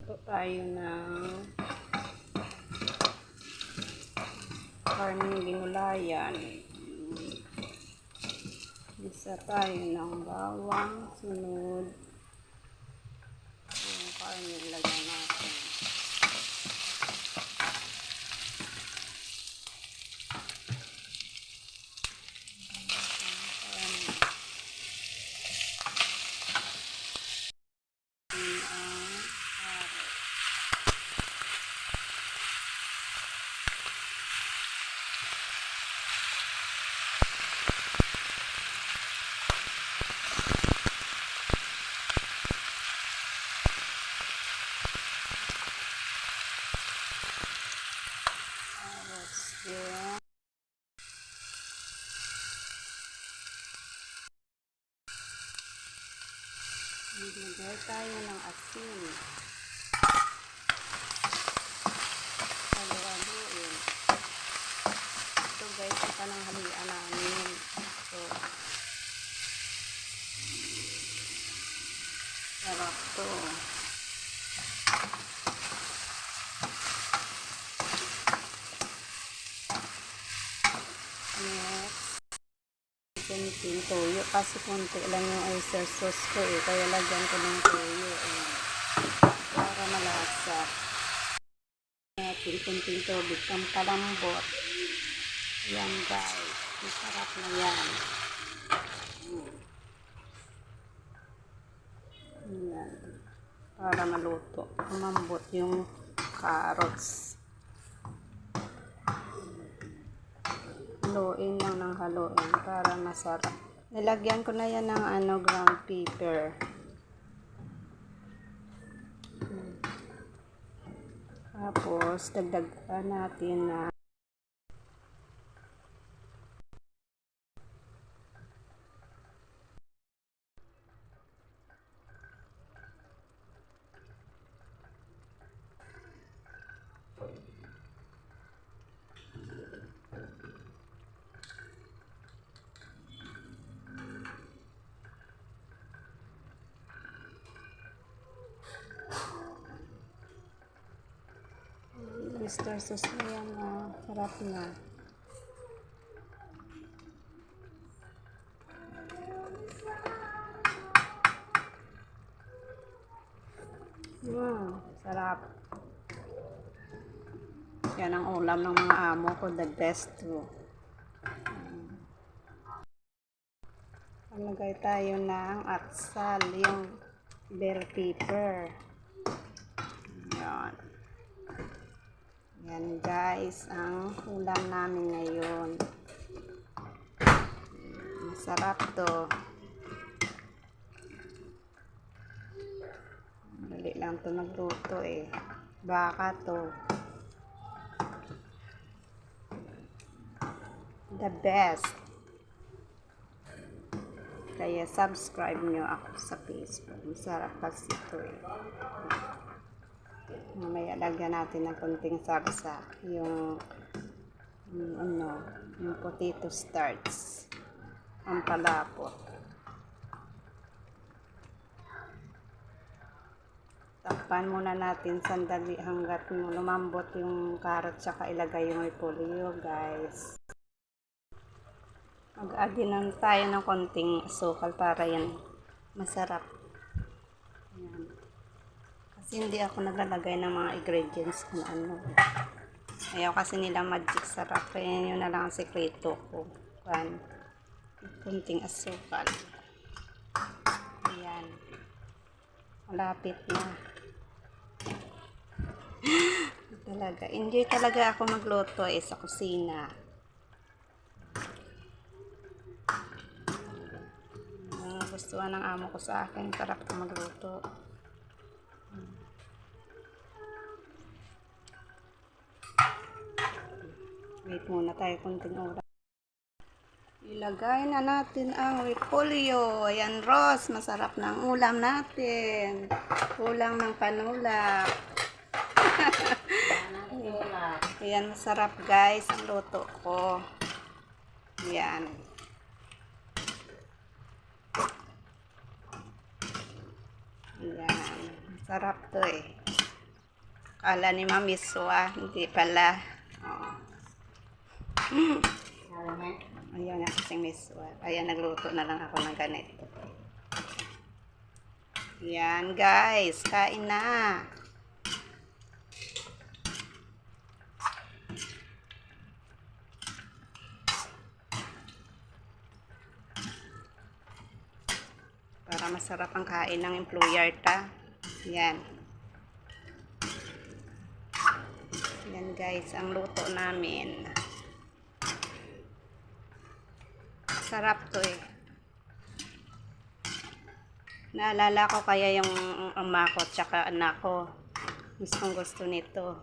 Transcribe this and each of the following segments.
Ito tayo ng karneng ginulayan. Isa tayo ng bawang, sunod yung karne ilagay natin. Yung maglagay tayo ng asin. Halo-haloin. Ito guys, ito ng halian namin. So, sarap to. Next, kunting toyo. Kasi kunti lang yung oyster sauce ko eh. Kaya lagyan ko ng toyo eh. Para malasa. Natin kunting tubig pang kalambot. Yan guys. Masarap na yan. Yan. Para maluto. Umambot yung carrots. Haluin lang ng haluin para masarap. Nilagyan ko na yan ng ground pepper. Tapos dagdagan natin na oyster sauce na yan na sarap na. Sarap. Yan ang ulam ng mga amo ko, the best too. Palagay tayo ng atsal, yung bell pepper. Yan. Yan guys, ang ulam namin ngayon. Masarap to. Dali lang to magluto eh. Baka to. The best. Kaya subscribe nyo ako sa Facebook. Masarap kasi ito eh. Mamaya lagyan natin ng konting sarsa. Yung potato starch. Ang palapot. Takpan muna natin sandali hanggat lumambot yung carrot tsaka ilagay yung repolyo guys. Mag-add lang tayo ng konting asukal para yan masarap. Ayan. Kasi hindi ako naglalagay ng mga ingredients kung ano. Ayaw kasi nila magic sarap. Kaya yun na lang ang sekreto ko. Konting asukal. Ayan. Malapit na. Talaga. Enjoy talaga ako magluto sa kusina. Gustuhan ng amo ko sa akin. Sarap ko magluto. Wait muna tayo konting oras. Ilagay na natin ang repolyo. Ayan, Ros. Masarap na ang ulam natin. Kulang ng panulak. Ayan, masarap guys ang luto ko. Ayan. Ayan. Sarap to eh. Kala ni Mamiswa, hindi pala. Oh. Ayun nga kasing miswa. Ayan, nagluto na lang ako ng ganito. Yan guys, kain na. Para masarap ang kain ng employer ta. Yan. Yan guys, ang luto namin. Sarap to eh. Naalala ko kaya yung ama ko tsaka anak ko. Gustong gusto nito.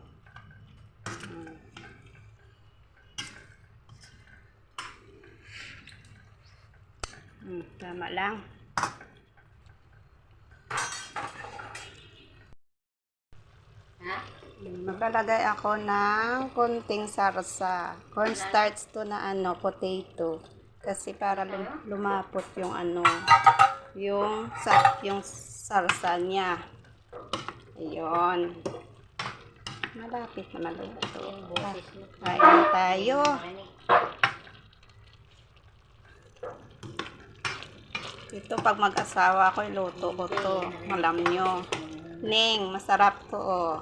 Tama lang. Maglalagay ako ng konting sarsa. Cornstarch to na potato. Kasi para lumapot yung yung sarsa niya. Ayun. Malapit na maluto. Kain tayo. Ito pag mag-asawa ko, luto ko to. Alam nyo. Ning, masarap to oh.